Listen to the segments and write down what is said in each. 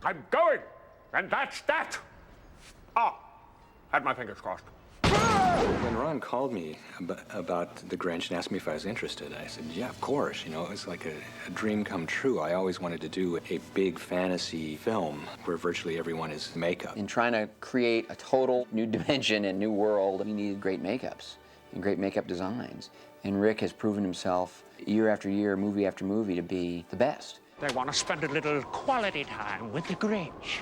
I'm going, and that's that. Ah, had my fingers crossed. When Ron called me about the Grinch and asked me if I was interested, I said, yeah, of course. You know, it was like a dream come true. I always wanted to do a big fantasy film where virtually everyone is makeup. In trying to create a total new dimension and new world, we needed great makeups and great makeup designs. And Rick has proven himself year after year, movie after movie, to be the best. They want to spend a little quality time with the Grinch.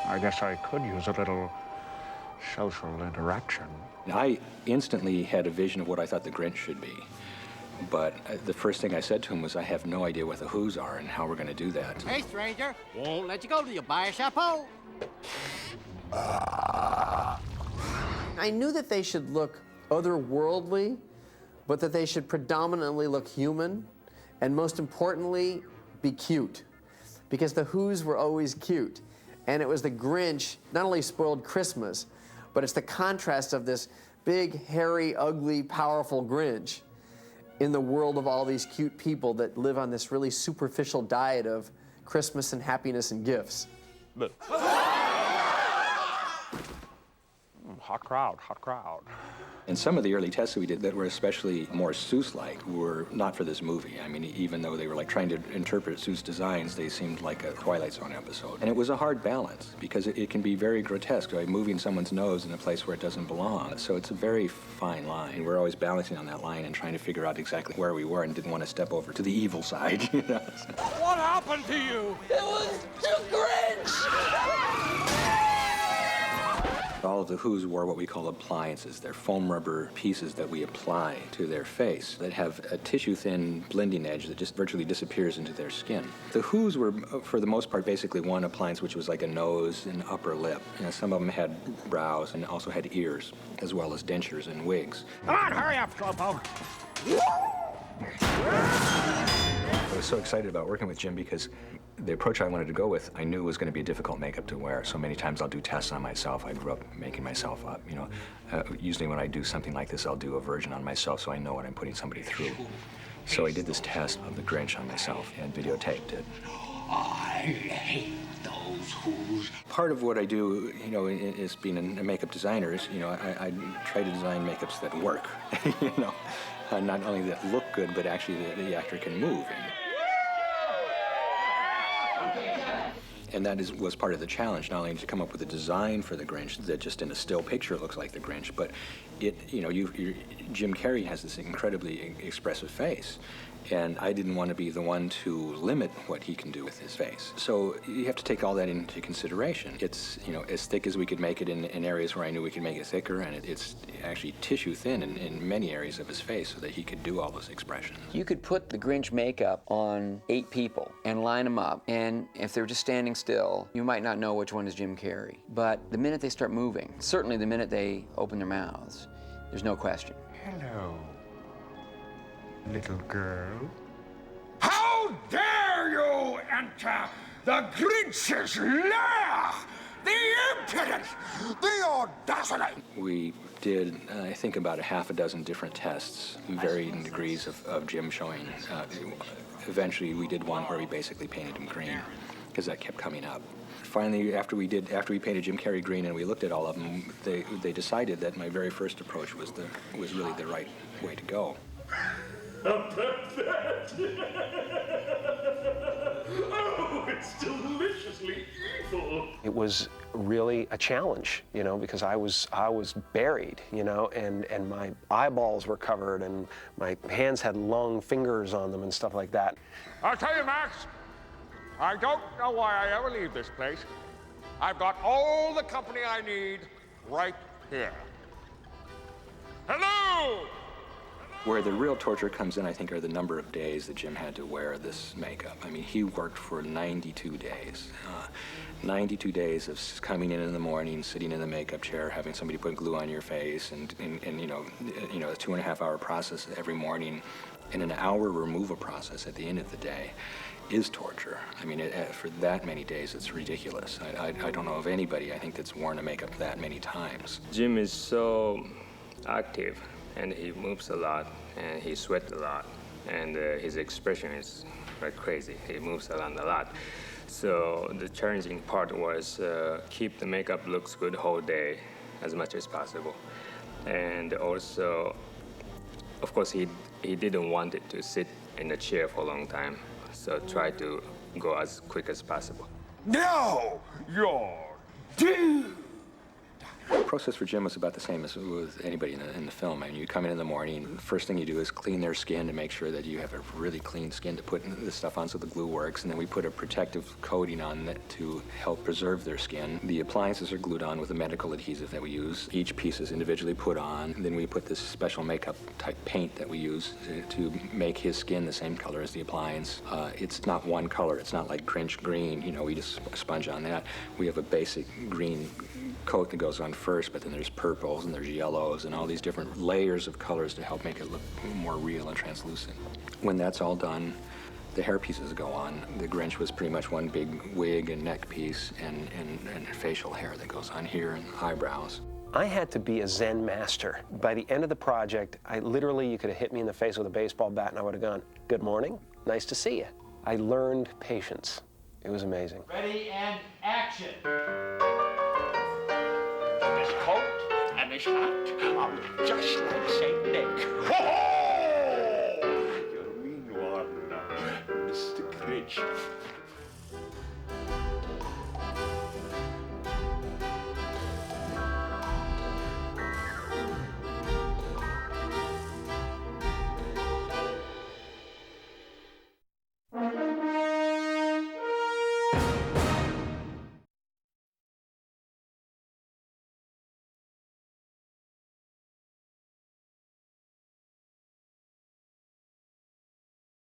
I guess I could use a little social interaction. I instantly had a vision of what I thought the Grinch should be. But the first thing I said to him was, I have no idea what the Whos are and how we're going to do that. Hey, stranger, won't let you go till you buy a chapeau. I knew that they should look otherworldly, but that they should predominantly look human, and most importantly, be cute. Because the Whos were always cute. And it was the Grinch, not only spoiled Christmas, but it's the contrast of this big, hairy, ugly, powerful Grinch in the world of all these cute people that live on this really superficial diet of Christmas and happiness and gifts. Hot crowd, hot crowd. And some of the early tests that we did that were especially more Seuss-like were not for this movie. I mean, even though they were like trying to interpret Seuss designs, they seemed like a Twilight Zone episode. And it was a hard balance because it can be very grotesque, right? Moving someone's nose in a place where it doesn't belong. So it's a very fine line. We're always balancing on that line and trying to figure out exactly where we were and didn't want to step over to the evil side, you know? What happened to you? It was the Grinch! All of the Whos wore what we call appliances. They're foam rubber pieces that we apply to their face that have a tissue-thin blending edge that just virtually disappears into their skin. The Whos were, for the most part, basically one appliance, which was like a nose and upper lip. You know, some of them had brows and also had ears, as well as dentures and wigs. Come on, hurry up, Slowpoke. I was so excited about working with Jim because the approach I wanted to go with, I knew was going to be difficult makeup to wear. So many times I'll do tests on myself. I grew up making myself up, you know. Usually when I do something like this, I'll do a version on myself so I know what I'm putting somebody through. So I did this test of the Grinch on myself and videotaped it. I hate those Whos. Part of what I do, you know, is being a makeup designer is, you know, I try to design makeups that work, you know. Not only that look good, but actually the actor can move. And that was part of the challenge, not only to come up with a design for the Grinch that just in a still picture looks like the Grinch, but it, you know, Jim Carrey has this incredibly expressive face. And I didn't want to be the one to limit what he can do with his face. So you have to take all that into consideration. It's, you know, as thick as we could make it in areas where I knew we could make it thicker, and it's actually tissue thin in many areas of his face so that he could do all those expressions. You could put the Grinch makeup on 8 people and line them up, and if they're just standing still, you might not know which one is Jim Carrey. But the minute they start moving, certainly the minute they open their mouths, there's no question. Hello, little girl. How dare you enter the Grinch's lair? The impudence! The audacity! We did, I think, about a half a dozen different tests, varying degrees of Jim showing. Eventually, we did one where we basically painted him green, because that kept coming up. Finally, after we painted Jim Carrey green and we looked at all of them, they decided that my very first approach was really the right way to go. Oh, it's deliciously evil. It was really a challenge, you know, because I was buried, you know, and my eyeballs were covered and my hands had long fingers on them and stuff like that. I'll tell you, Max, I don't know why I ever leave this place. I've got all the company I need right here. Hello! Where the real torture comes in, I think, are the number of days that Jim had to wear this makeup. I mean, he worked for 92 days. 92 days of coming in the morning, sitting in the makeup chair, having somebody put glue on your face, and you know, a 2.5-hour process every morning, and an hour removal process at the end of the day is torture. I mean, for that many days, it's ridiculous. I don't know of anybody, I think, that's worn a makeup that many times. Jim is so active, and he moves a lot, and he sweats a lot, and his expression is like crazy. He moves around a lot. So the challenging part was keep the makeup looks good whole day as much as possible. And also, of course, he didn't want it to sit in a chair for a long time. So try to go as quick as possible. Now you're due. The process for Jim was about the same as with anybody in the film. I mean, you come in the morning, the first thing you do is clean their skin to make sure that you have a really clean skin to put this stuff on so the glue works, and then we put a protective coating on it to help preserve their skin. The appliances are glued on with a medical adhesive that we use. Each piece is individually put on. Then we put this special makeup type paint that we use to make his skin the same color as the appliance. It's not one color. It's not like Grinch green, you know, we just sponge on that. We have a basic green coat that goes on first, but then there's purples and there's yellows and all these different layers of colors to help make it look more real and translucent. When that's all done, the hair pieces go on. The Grinch was pretty much one big wig and neck piece and facial hair that goes on here and eyebrows. I had to be a Zen master. By the end of the project, you could have hit me in the face with a baseball bat and I would have gone, "Good morning, nice to see you." I learned patience. It was amazing. Ready and action. This coat and this hat are just like Saint Nick. Ho-ho! You're a mean one, Mr. Grinch.